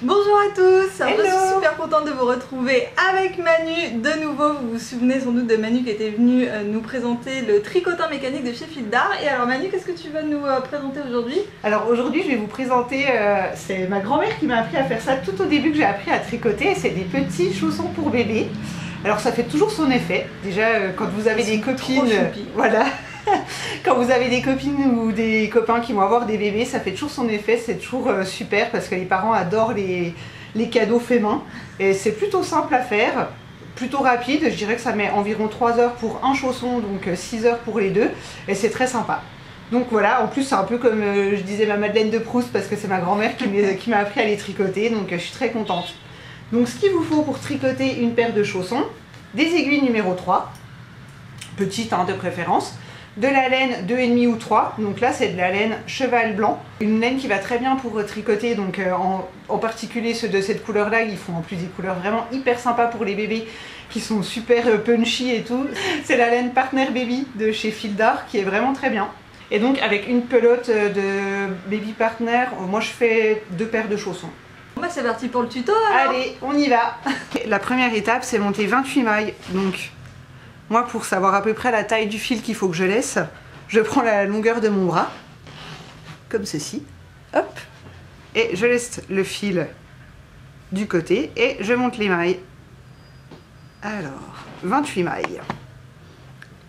Bonjour à tous, Hello. je suis super contente de vous retrouver avec Manu de nouveau. Vous vous souvenez sans doute de Manu qui était venu nous présenter le tricotin mécanique de chez Fil d'Art. Et alors Manu, qu'est-ce que tu vas nous présenter aujourd'hui? Alors aujourd'hui je vais vous présenter, c'est ma grand-mère qui m'a appris à faire ça tout au début que j'ai appris à tricoter. C'est des petits chaussons pour bébé. Alors ça fait toujours son effet. Déjà quand vous avez des copines, voilà. Quand vous avez des copines ou des copains qui vont avoir des bébés, ça fait toujours son effet, c'est toujours super parce que les parents adorent les cadeaux faits main. Et c'est plutôt simple à faire, plutôt rapide, je dirais que ça met environ 3 heures pour un chausson, donc 6 heures pour les deux, et c'est très sympa. Donc voilà, en plus c'est un peu comme je disais ma Madeleine de Proust parce que c'est ma grand-mère qui m'a appris à les tricoter, donc je suis très contente. Donc ce qu'il vous faut pour tricoter une paire de chaussons, des aiguilles numéro 3, petites de préférence, de la laine 2,5 ou 3, donc là c'est de la laine cheval blanc, une laine qui va très bien pour tricoter, donc en particulier ceux de cette couleur là, ils font en plus des couleurs vraiment hyper sympas pour les bébés qui sont super punchy et tout. C'est la laine Partner Baby de chez Fil d'Art qui est vraiment très bien. Et donc avec une pelote de Baby Partner, moi je fais 2 paires de chaussons. Bah c'est parti pour le tuto alors. Allez, on y va. La première étape c'est monter 28 mailles, donc moi, pour savoir à peu près la taille du fil qu'il faut que je laisse, je prends la longueur de mon bras, comme ceci, hop, et je laisse le fil du côté et je monte les mailles. Alors, 28 mailles.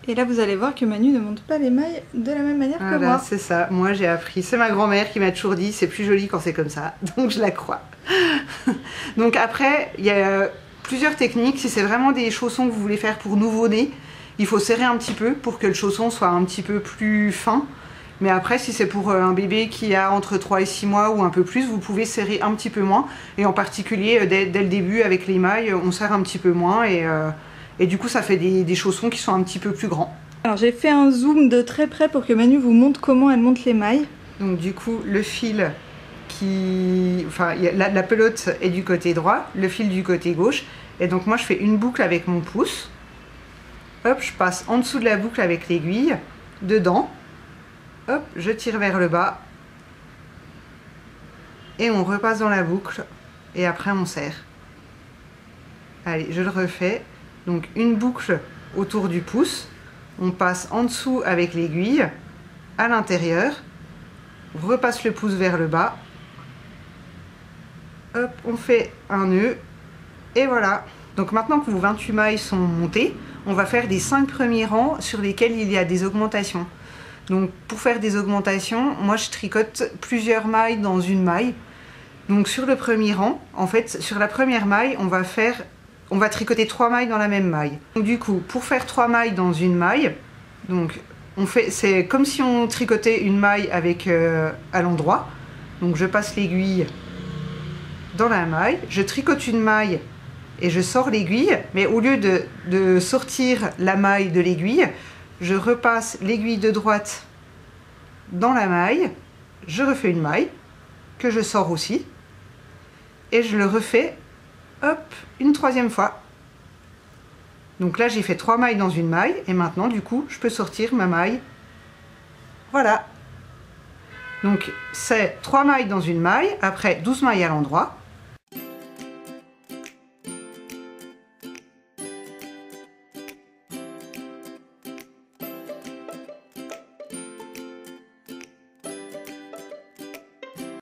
Et là, vous allez voir que Manu ne monte pas les mailles de la même manière que moi. C'est ça, moi j'ai appris, c'est ma grand-mère qui m'a toujours dit, c'est plus joli quand c'est comme ça, donc je la crois. Donc après, il y a plusieurs techniques. Si c'est vraiment des chaussons que vous voulez faire pour nouveau-né, il faut serrer un petit peu pour que le chausson soit un petit peu plus fin. Mais après, si c'est pour un bébé qui a entre 3 et 6 mois ou un peu plus, vous pouvez serrer un petit peu moins. Et en particulier, dès le début, avec les mailles, on serre un petit peu moins. Et du coup, ça fait des chaussons qui sont un petit peu plus grands. Alors j'ai fait un zoom de très près pour que Manu vous montre comment elle monte les mailles. Donc du coup, le fil la pelote est du côté droit, le fil du côté gauche, et donc moi je fais une boucle avec mon pouce, hop, je passe en dessous de la boucle avec l'aiguille, dedans, hop, je tire vers le bas, et on repasse dans la boucle, et après on serre. Allez, je le refais, donc une boucle autour du pouce, on passe en dessous avec l'aiguille, à l'intérieur, on repasse le pouce vers le bas, hop, on fait un nœud, et voilà. Donc maintenant que vos 28 mailles sont montées, on va faire des 5 premiers rangs sur lesquels il y a des augmentations. Donc pour faire des augmentations, moi je tricote plusieurs mailles dans une maille. Donc sur le premier rang, en fait, sur la première maille, on va tricoter 3 mailles dans la même maille. Donc du coup, pour faire 3 mailles dans une maille, donc c'est comme si on tricotait une maille avec à l'endroit. Donc je passe l'aiguille dans la maille, je tricote une maille et je sors l'aiguille, mais au lieu de sortir la maille de l'aiguille, je repasse l'aiguille de droite dans la maille, je refais une maille que je sors aussi et je le refais, hop, une 3e fois. Donc là j'ai fait 3 mailles dans une maille et maintenant du coup je peux sortir ma maille. Voilà. Donc c'est 3 mailles dans une maille, après 12 mailles à l'endroit.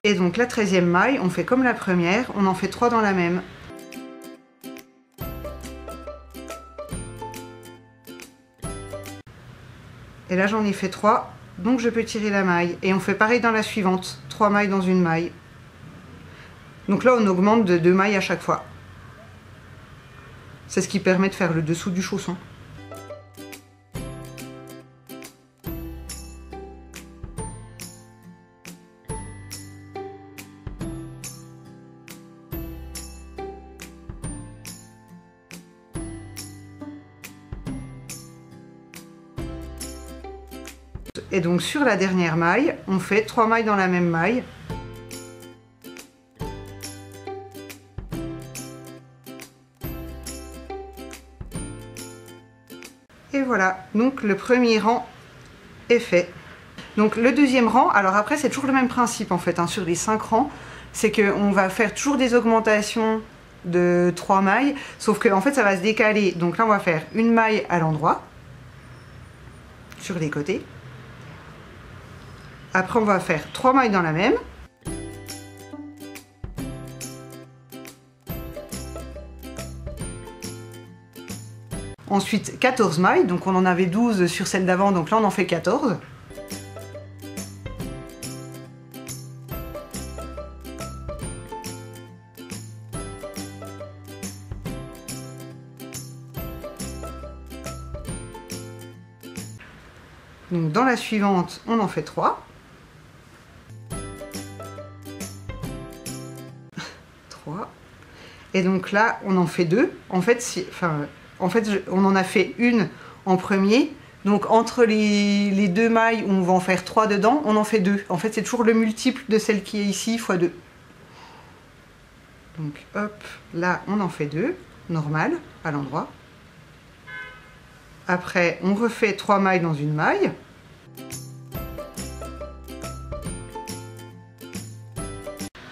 Et donc la 13e maille, on fait comme la première, on en fait 3 dans la même. Et là j'en ai fait 3, donc je peux tirer la maille. Et on fait pareil dans la suivante, 3 mailles dans une maille. Donc là on augmente de 2 mailles à chaque fois. C'est ce qui permet de faire le dessous du chausson. Et donc sur la dernière maille, on fait 3 mailles dans la même maille. Et voilà, donc le premier rang est fait. Donc le deuxième rang, alors après c'est toujours le même principe en fait, hein, sur les 5 rangs. c'est qu'on va faire toujours des augmentations de 3 mailles, sauf que en fait ça va se décaler. Donc là on va faire une maille à l'endroit, sur les côtés. Après on va faire 3 mailles dans la même. Ensuite 14 mailles, donc on en avait 12 sur celle d'avant, donc là on en fait 14. Donc dans la suivante, on en fait 3. 3. Et donc là, on en fait 2. En fait, on en a fait une en premier. Donc entre les 2 mailles où on va en faire 3 dedans, on en fait 2. En fait, c'est toujours le multiple de celle qui est ici fois 2. Donc hop, là, on en fait 2, normal, à l'endroit. Après, on refait 3 mailles dans une maille.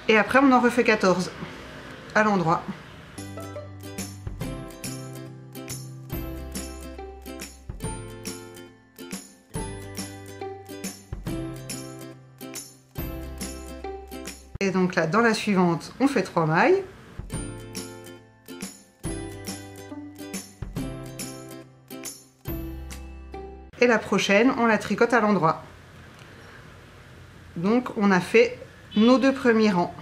Et après, on en refait 14 à l'endroit. Et donc là, dans la suivante, on fait 3 mailles. Et la prochaine, on la tricote à l'endroit. Donc on a fait nos 2 premiers rangs.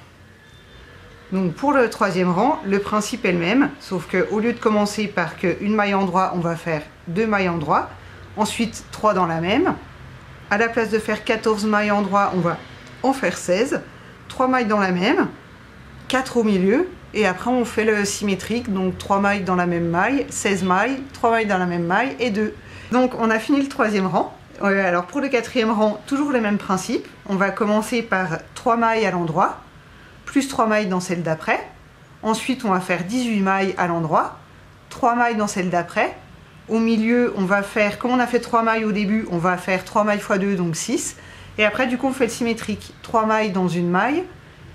Donc pour le 3e rang, le principe est le même, sauf qu'au lieu de commencer par une maille endroit, on va faire 2 mailles endroit, ensuite 3 dans la même. À la place de faire 14 mailles endroit, on va en faire 16, 3 mailles dans la même, 4 au milieu, et après on fait le symétrique, donc 3 mailles dans la même maille, 16 mailles, 3 mailles dans la même maille et 2. Donc on a fini le 3e rang. Alors pour le 4e rang, toujours le même principe. On va commencer par 3 mailles à l'endroit, plus 3 mailles dans celle d'après. Ensuite on va faire 18 mailles à l'endroit, 3 mailles dans celle d'après. Au milieu, on va faire, comme on a fait 3 mailles au début, on va faire 3 mailles x 2, donc 6. Et après du coup on fait le symétrique. 3 mailles dans une maille,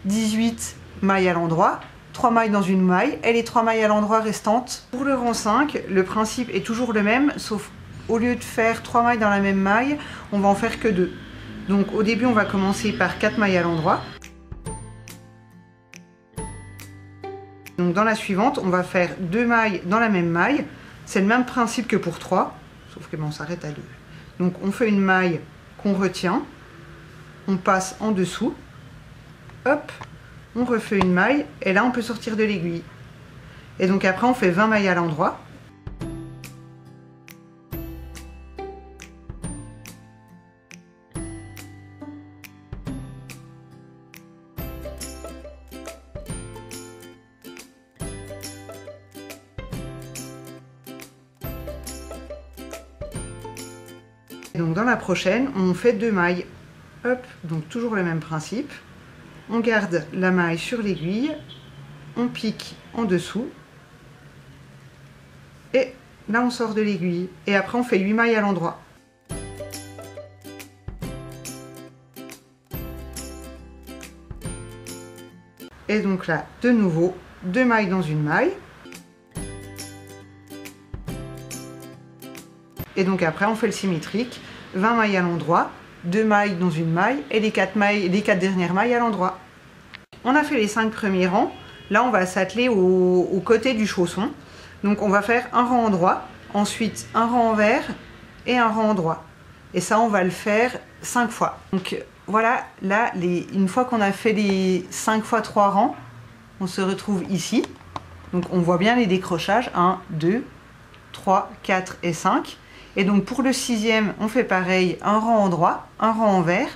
18 mailles à l'endroit, 3 mailles dans une maille et les 3 mailles à l'endroit restantes. Pour le rang 5, le principe est toujours le même, sauf au lieu de faire 3 mailles dans la même maille, on va en faire que 2. Donc au début, on va commencer par 4 mailles à l'endroit. Donc dans la suivante, on va faire 2 mailles dans la même maille. C'est le même principe que pour 3, sauf que on s'arrête à 2. Donc on fait une maille qu'on retient, on passe en dessous, hop, on refait une maille, et là on peut sortir de l'aiguille. Et donc après on fait 20 mailles à l'endroit. Et donc dans la prochaine, on fait 2 mailles. Hop, donc toujours le même principe. On garde la maille sur l'aiguille, on pique en dessous. Et là on sort de l'aiguille. Et après on fait 8 mailles à l'endroit. Et donc là, de nouveau, 2 mailles dans une maille. Et donc après on fait le symétrique, 20 mailles à l'endroit, 2 mailles dans une maille et les 4 dernières mailles à l'endroit. On a fait les 5 premiers rangs, là on va s'atteler au côté du chausson. Donc on va faire un rang endroit, ensuite un rang envers et un rang endroit. Et ça on va le faire 5 fois. Donc voilà, là une fois qu'on a fait les 5 fois 3 rangs, on se retrouve ici. Donc on voit bien les décrochages, 1, 2, 3, 4 et 5. Et donc pour le 6e, on fait pareil, un rang endroit, un rang envers.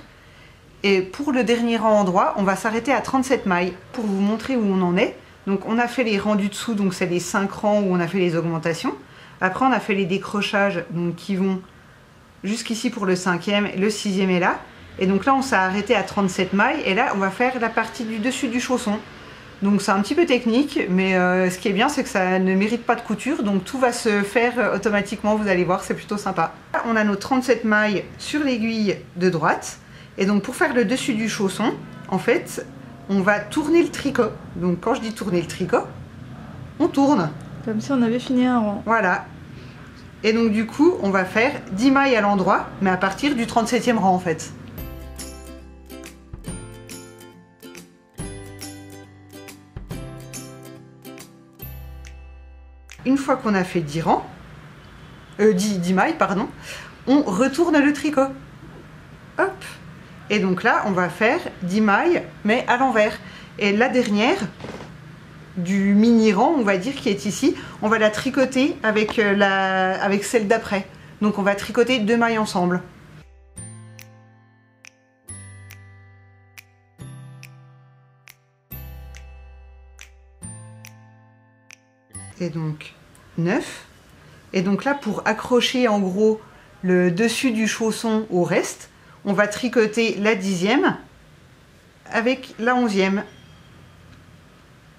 Et pour le dernier rang endroit, on va s'arrêter à 37 mailles pour vous montrer où on en est. Donc on a fait les rangs du dessous, donc c'est les 5 rangs où on a fait les augmentations. Après on a fait les décrochages donc, qui vont jusqu'ici pour le 5e, le 6e est là. Et donc là on s'est arrêté à 37 mailles et là on va faire la partie du dessus du chausson. Donc c'est un petit peu technique, mais ce qui est bien, c'est que ça ne mérite pas de couture, donc tout va se faire automatiquement, vous allez voir, c'est plutôt sympa. Là, on a nos 37 mailles sur l'aiguille de droite, et donc pour faire le dessus du chausson, en fait, on va tourner le tricot. Donc quand je dis tourner le tricot, on tourne. Comme si on avait fini un rang. Voilà. Et donc du coup, on va faire 10 mailles à l'endroit, mais à partir du 37e rang en fait. Une fois qu'on a fait 10 rangs, 10 mailles, pardon, on retourne le tricot. Hop. Et donc là, on va faire 10 mailles, mais à l'envers. Et la dernière du mini rang, on va dire, qui est ici, on va la tricoter avec, avec celle d'après. Donc on va tricoter 2 mailles ensemble. Et donc 9. Et donc là, pour accrocher en gros le dessus du chausson au reste, on va tricoter la 10e avec la 11e.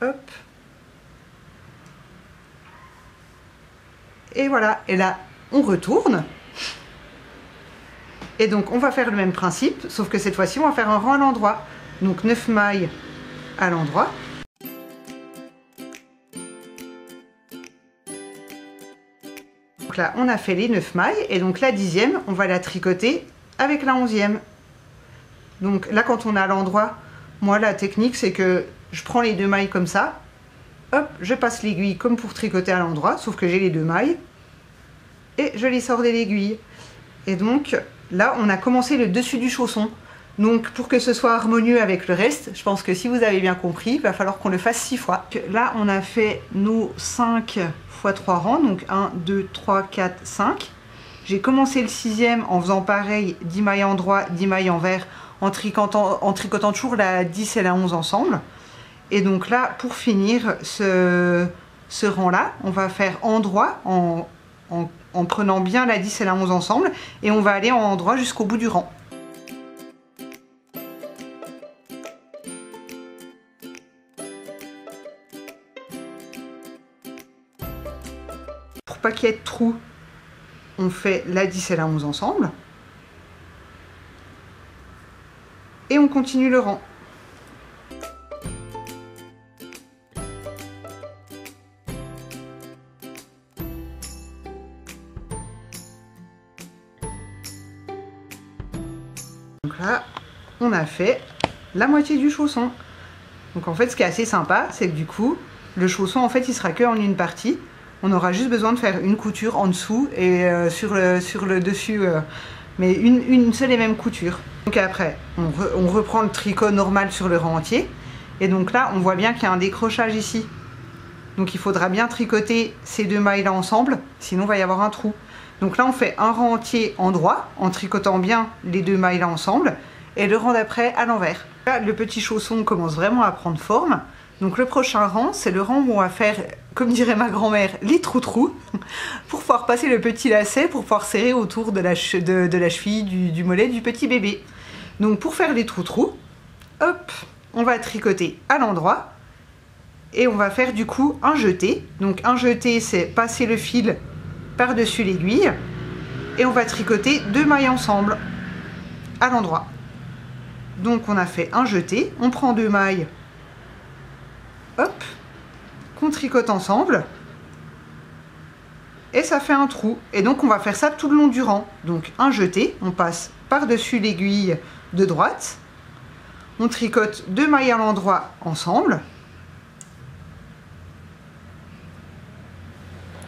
Hop. Et voilà. Et là, on retourne. Et donc, on va faire le même principe, sauf que cette fois-ci, on va faire un rang à l'endroit. Donc, 9 mailles à l'endroit. Donc là, on a fait les 9 mailles. Et donc, la 10e, on va la tricoter avec la 11e. Donc là, quand on est à l'endroit, moi, la technique, c'est que je prends les 2 mailles comme ça. Hop, je passe l'aiguille comme pour tricoter à l'endroit, sauf que j'ai les 2 mailles. Et je les sors de l'aiguille. Et donc, là, on a commencé le dessus du chausson. Donc, pour que ce soit harmonieux avec le reste, je pense que si vous avez bien compris, il va falloir qu'on le fasse 6 fois. Là, on a fait nos 5 x 3 rangs. Donc, 1, 2, 3, 4, 5. J'ai commencé le 6e en faisant pareil, 10 mailles en droit, 10 mailles envers, en tricotant toujours la 10 et la 11 ensemble. Et donc là, pour finir ce rang-là, on va faire en droit, en prenant bien la 10 et la 11 ensemble, et on va aller en droit jusqu'au bout du rang. Pour pas qu'il y ait de trous, on fait la 10 et la 11 ensemble. Et on continue le rang. Donc là, on a fait la moitié du chausson. Donc en fait, ce qui est assez sympa, c'est que du coup, le chausson, en fait, il sera que en une partie. On aura juste besoin de faire une couture en dessous et sur le dessus, mais une seule et même couture. Donc après, on reprend le tricot normal sur le rang entier. Et donc là, on voit bien qu'il y a un décrochage ici. Donc il faudra bien tricoter ces 2 mailles là ensemble, sinon il va y avoir un trou. Donc là, on fait un rang entier en droit, en tricotant bien les 2 mailles là ensemble, et le rang d'après à l'envers. Là, le petit chausson commence vraiment à prendre forme. Donc le prochain rang, c'est le rang où on va faire, comme dirait ma grand-mère, les trous-trous, pour pouvoir passer le petit lacet, pour pouvoir serrer autour de la cheville, du mollet du petit bébé. Donc pour faire les trous-trous, hop, on va tricoter à l'endroit, et on va faire du coup un jeté. Donc un jeté, c'est passer le fil par-dessus l'aiguille, et on va tricoter 2 mailles ensemble, à l'endroit. Donc on a fait un jeté, on prend 2 mailles, hop, qu'on tricote ensemble, et ça fait un trou. Et donc on va faire ça tout le long du rang. Donc un jeté, on passe par-dessus l'aiguille de droite, on tricote 2 mailles à l'endroit ensemble,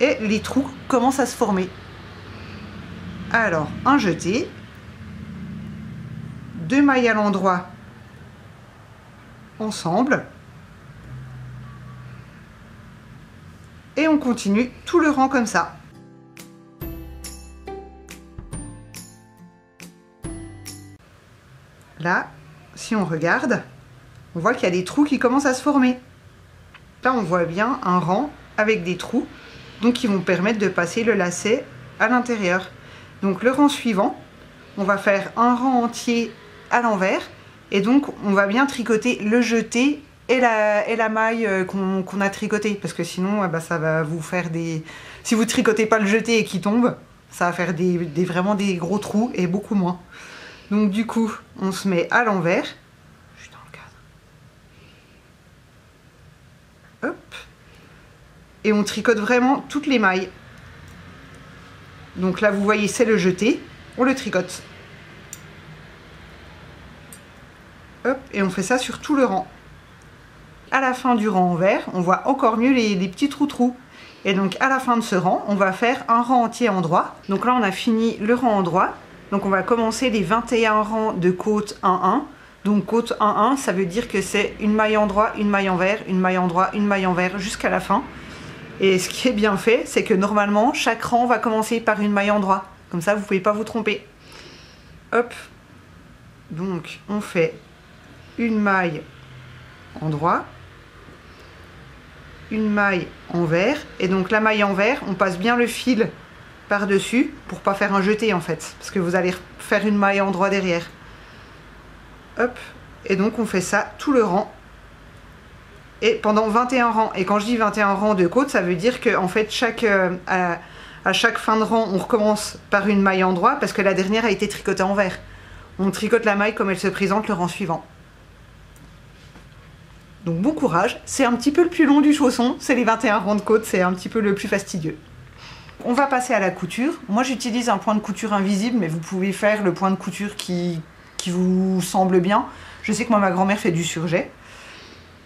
et les trous commencent à se former. Alors un jeté, 2 mailles à l'endroit ensemble, et on continue tout le rang comme ça. Là, si on regarde, on voit qu'il y a des trous qui commencent à se former. Là, on voit bien un rang avec des trous, donc qui vont permettre de passer le lacet à l'intérieur. Donc le rang suivant, on va faire un rang entier à l'envers, et donc on va bien tricoter le jeté et la maille qu'on a tricoté, parce que sinon ça va vous faire des... Si vous tricotez pas le jeté et qu'il tombe, ça va faire vraiment des gros trous et beaucoup moins. Donc du coup, on se met à l'envers. Je suis dans le cadre. et on tricote vraiment toutes les mailles. Donc là, vous voyez, c'est le jeté. On le tricote. Hop, et on fait ça sur tout le rang. À la fin du rang en vert, on voit encore mieux les petits trous. Et donc à la fin de ce rang, on va faire un rang entier en droit. Donc là, on a fini le rang en droit. Donc on va commencer les 21 rangs de côte 1-1. Donc côte 1-1, ça veut dire que c'est une maille en droit, une maille en vert, une maille en droit, une maille en vert jusqu'à la fin. Et ce qui est bien fait, c'est que normalement, chaque rang va commencer par une maille en droit. Comme ça, vous ne pouvez pas vous tromper. Hop. Donc, on fait une maille en droit, une maille en vert. Et donc, la maille en vert, on passe bien le fil par-dessus pour pas faire un jeté, en fait. Parce que vous allez faire une maille en droit derrière. Hop. Et donc, on fait ça tout le rang. Et pendant 21 rangs. Et quand je dis 21 rangs de côte, ça veut dire qu'en fait, à chaque fin de rang, on recommence par une maille en droit parce que la dernière a été tricotée en vert. On tricote la maille comme elle se présente le rang suivant. Donc bon courage. C'est un petit peu le plus long du chausson. C'est les 21 rangs de côte. C'est un petit peu le plus fastidieux. On va passer à la couture. Moi, j'utilise un point de couture invisible, mais vous pouvez faire le point de couture qui vous semble bien. Je sais que moi, ma grand-mère fait du surjet.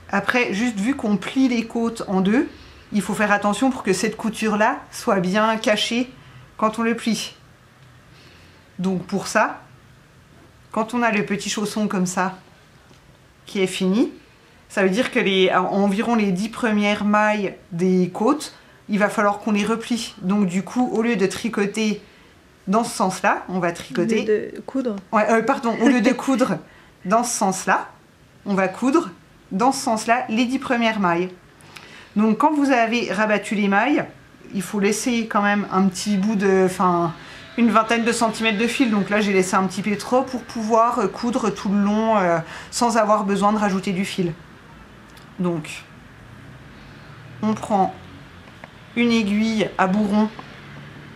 Après, juste vu qu'on plie les côtes en deux, il faut faire attention pour que cette couture-là soit bien cachée quand on le plie. Donc pour ça, quand on a le petit chausson comme ça, qui est fini, ça veut dire que environ les 10 premières mailles des côtes, il va falloir qu'on les replie. Donc du coup, au lieu de tricoter dans ce sens-là, on va tricoter... Au lieu de coudre. Ouais, pardon, au lieu de coudre dans ce sens-là, on va coudre dans ce sens-là les 10 premières mailles. Donc quand vous avez rabattu les mailles, il faut laisser quand même un petit bout de... une vingtaine de centimètres de fil. Donc là, j'ai laissé un petit peu trop pour pouvoir coudre tout le long sans avoir besoin de rajouter du fil. Donc, on prend une aiguille à bourron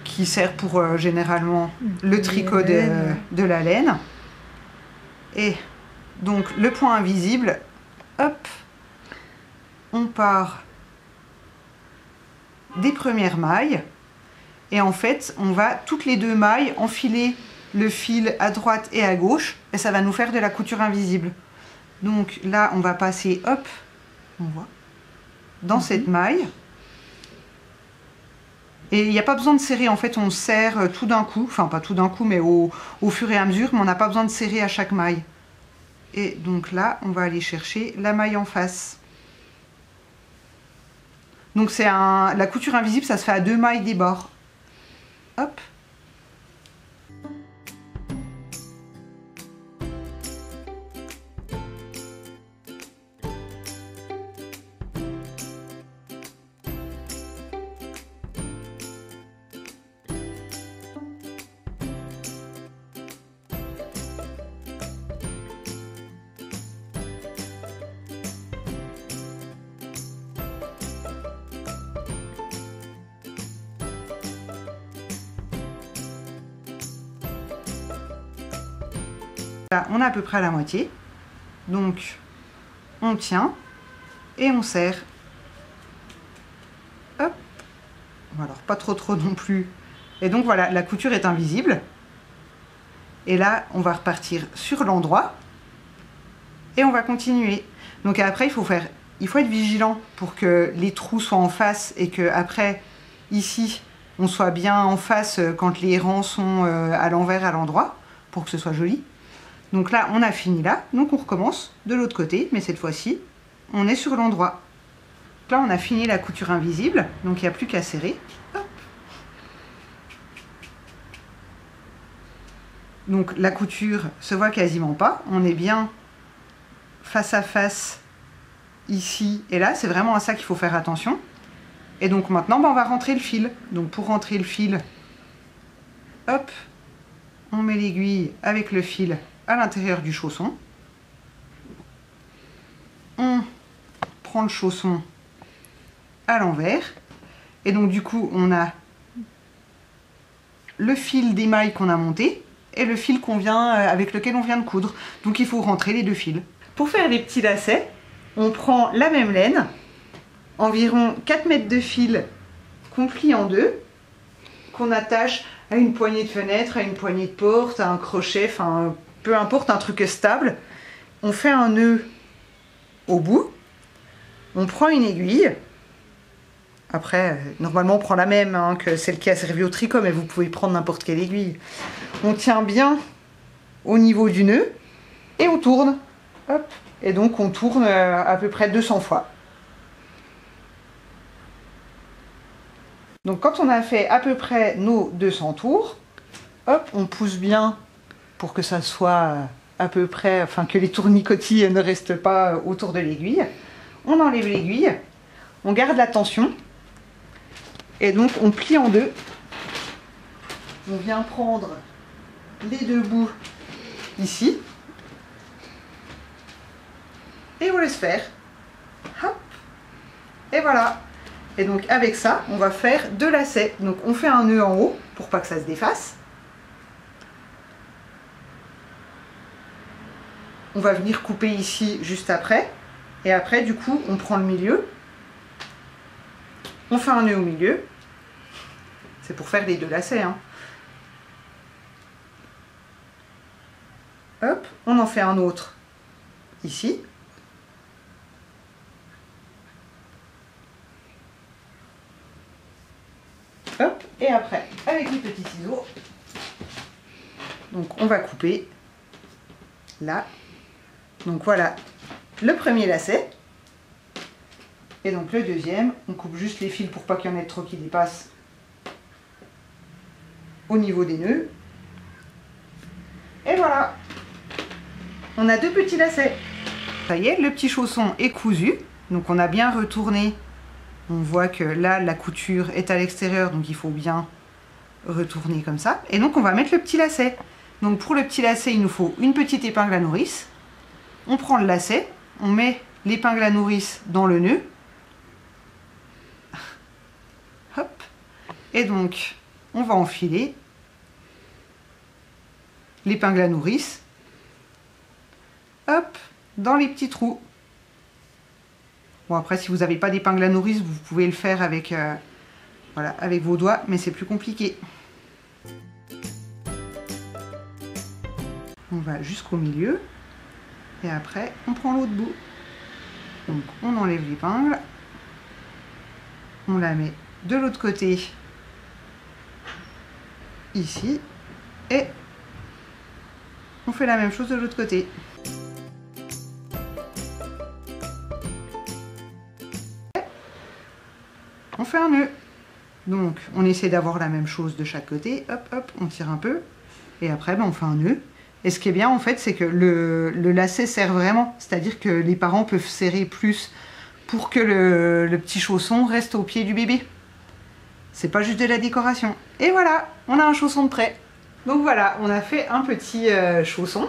qui sert pour généralement le tricot de la laine. Et donc, le point invisible, hop, on part des premières mailles. Et en fait, on va toutes les deux mailles enfiler le fil à droite et à gauche. Et ça va nous faire de la couture invisible. Donc là, on va passer, hop, on voit, dans cette maille. Et il n'y a pas besoin de serrer, en fait, on serre tout d'un coup. Enfin, pas tout d'un coup, mais au fur et à mesure. Mais on n'a pas besoin de serrer à chaque maille. Et donc là, on va aller chercher la maille en face. Donc c'est la couture invisible, ça se fait à 2 mailles des bords. Hop. Là, on est à peu près à la moitié. Donc, on tient et on serre. Hop. Alors, pas trop non plus. Et donc, voilà, la couture est invisible. Et là, on va repartir sur l'endroit. Et on va continuer. Donc après, il faut être vigilant pour que les trous soient en face et que après, ici, on soit bien en face quand les rangs sont à l'envers, à l'endroit, pour que ce soit joli. Donc là, on a fini là. Donc on recommence de l'autre côté, mais cette fois-ci, on est sur l'endroit. Là, on a fini la couture invisible, donc il n'y a plus qu'à serrer. Hop. Donc la couture se voit quasiment pas. On est bien face à face ici et là. C'est vraiment à ça qu'il faut faire attention. Et donc maintenant, on va rentrer le fil. Donc pour rentrer le fil, hop, on met l'aiguille avec le fil à l'intérieur du chausson. On prend le chausson à l'envers. Et donc du coup, on a le fil des mailles qu'on a monté et le fil avec lequel on vient de coudre. Donc il faut rentrer les deux fils. Pour faire les petits lacets, on prend la même laine, environ 4 mètres de fil qu'on plie en deux, qu'on attache à une poignée de fenêtre, à une poignée de porte, à un crochet, enfin peu importe, un truc stable. On fait un nœud au bout, on prend une aiguille. Après, normalement on prend la même hein, que celle qui a servi au tricot, mais vous pouvez prendre n'importe quelle aiguille. On tient bien au niveau du nœud et on tourne. Hop. Et donc on tourne à peu près 200 fois. Donc quand on a fait à peu près nos 200 tours, hop, on pousse bien pour que ça soit à peu près, enfin que les tournicotis ne restent pas autour de l'aiguille. On enlève l'aiguille, on garde la tension et donc on plie en deux. On vient prendre les deux bouts ici et on laisse faire. Hop, et voilà. Et donc avec ça, on va faire 2 lacets. Donc on fait un nœud en haut pour pas que ça se défasse. On va venir couper ici juste après. Et après du coup, on prend le milieu. On fait un nœud au milieu. C'est pour faire les 2 lacets. Hein. Hop, on en fait un autre ici. Hop, et après, avec les petits ciseaux, donc on va couper là. Donc voilà le premier lacet. Et donc le deuxième, on coupe juste les fils pour pas qu'il y en ait trop qui dépassent au niveau des nœuds. Et voilà, on a 2 petits lacets. Ça y est, le petit chausson est cousu. Donc on a bien retourné. On voit que là, la couture est à l'extérieur, donc il faut bien retourner comme ça. Et donc, on va mettre le petit lacet. Donc, pour le petit lacet, il nous faut une petite épingle à nourrice. On prend le lacet, on met l'épingle à nourrice dans le nœud. Hop. Et donc, on va enfiler l'épingle à nourrice. Hop, dans les petits trous. Bon après si vous n'avez pas d'épingle à nourrice, vous pouvez le faire avec, voilà, avec vos doigts, mais c'est plus compliqué. On va jusqu'au milieu et après on prend l'autre bout. Donc on enlève l'épingle, on la met de l'autre côté ici et on fait la même chose de l'autre côté. On fait un nœud. Donc on essaie d'avoir la même chose de chaque côté. Hop, hop, on tire un peu. Et après, ben, on fait un nœud. Et ce qui est bien en fait, c'est que le lacet sert vraiment. C'est-à-dire que les parents peuvent serrer plus pour que le petit chausson reste au pied du bébé. C'est pas juste de la décoration. Et voilà, on a un chausson de prêt. Donc voilà, on a fait un petit chausson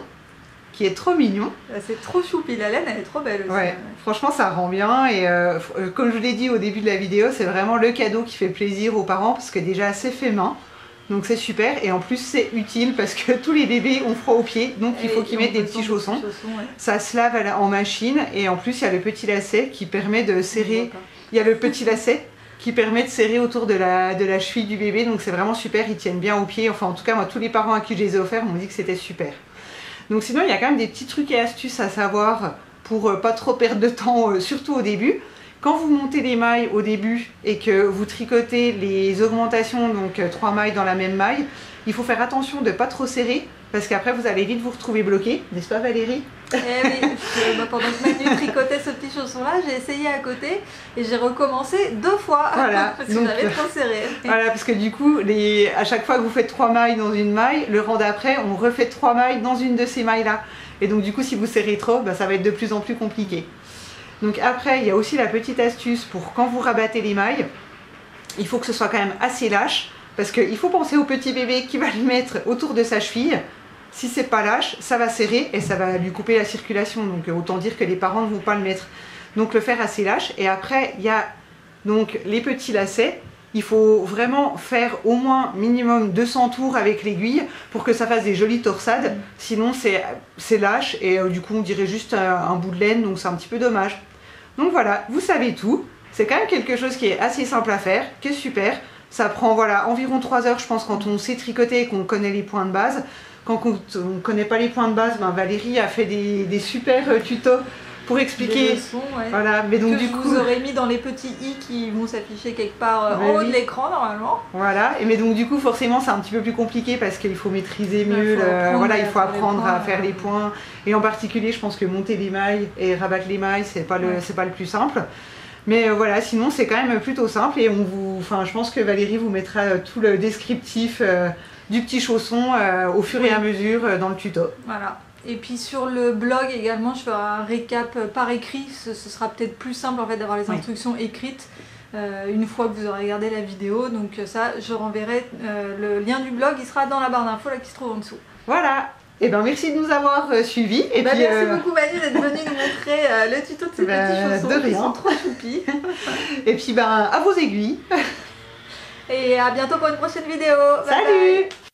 qui est trop mignon. C'est trop choupi, la laine elle est trop belle aussi. Ouais, franchement ça rend bien et comme je l'ai dit au début de la vidéo, c'est vraiment le cadeau qui fait plaisir aux parents parce que déjà c'est fait main, donc c'est super et en plus c'est utile parce que tous les bébés ont froid aux pieds, donc il faut qu'ils mettent des petits chaussons. Ouais. Ça se lave en machine et en plus il y a le petit lacet qui permet de serrer, il y a le petit lacet qui permet de serrer autour de la cheville du bébé, donc c'est vraiment super, ils tiennent bien aux pieds, enfin en tout cas moi tous les parents à qui je les ai offerts m'ont dit que c'était super. Donc sinon, il y a quand même des petits trucs et astuces à savoir pour pas trop perdre de temps, surtout au début. Quand vous montez les mailles au début et que vous tricotez les augmentations, donc 3 mailles dans la même maille, il faut faire attention de ne pas trop serrer parce qu'après vous allez vite vous retrouver bloqué, n'est-ce pas Valérie? Eh oui, pendant que Manu tricotait ce petit chausson-là, j'ai essayé à côté et j'ai recommencé 2 fois voilà, parce que j'avais trop serré. Voilà, parce que du coup, à chaque fois que vous faites 3 mailles dans une maille, le rang d'après, on refait 3 mailles dans une de ces mailles-là. Et donc du coup, si vous serrez trop, bah, ça va être de plus en plus compliqué. Donc après, il y a aussi la petite astuce pour quand vous rabattez les mailles, il faut que ce soit quand même assez lâche parce qu'il faut penser au petit bébé qui va le mettre autour de sa cheville. Si c'est pas lâche, ça va serrer et ça va lui couper la circulation. Donc autant dire que les parents ne vont pas le mettre. Donc le faire assez lâche. Et après, il y a donc les petits lacets. Il faut vraiment faire au moins minimum 200 tours avec l'aiguille pour que ça fasse des jolies torsades. Sinon c'est lâche et du coup on dirait juste un bout de laine, donc c'est un petit peu dommage. Donc voilà, vous savez tout. C'est quand même quelque chose qui est assez simple à faire, qui est super. Ça prend voilà, environ 3 heures, je pense, quand on sait tricoter et qu'on connaît les points de base. Quand on ne connaît pas les points de base, ben Valérie a fait des super tutos pour expliquer. Des leçons, ouais. Voilà, mais donc que du je coup, vous aurais mis dans les petits i qui vont s'afficher quelque part en haut de l'écran normalement. Voilà, mais donc du coup forcément c'est un petit peu plus compliqué parce qu'il faut maîtriser mieux, il faut apprendre à faire les points. Et en particulier, je pense que monter les mailles et rabattre les mailles, c'est pas le plus simple. Mais voilà, sinon c'est quand même plutôt simple et je pense que Valérie vous mettra tout le descriptif du petit chausson au fur et à mesure dans le tuto. Voilà. Et puis sur le blog également, je ferai un récap par écrit. Ce sera peut-être plus simple en fait d'avoir les instructions écrites une fois que vous aurez regardé la vidéo. Donc ça, je renverrai le lien du blog, il sera dans la barre d'infos là qui se trouve en dessous. Voilà. Et ben merci de nous avoir suivis. Et puis, merci beaucoup Manu d'être venue nous montrer le tuto de ces petits chaussons qui sont trop choupis. Et puis à vos aiguilles. Et à bientôt pour une prochaine vidéo. Salut. Bye bye.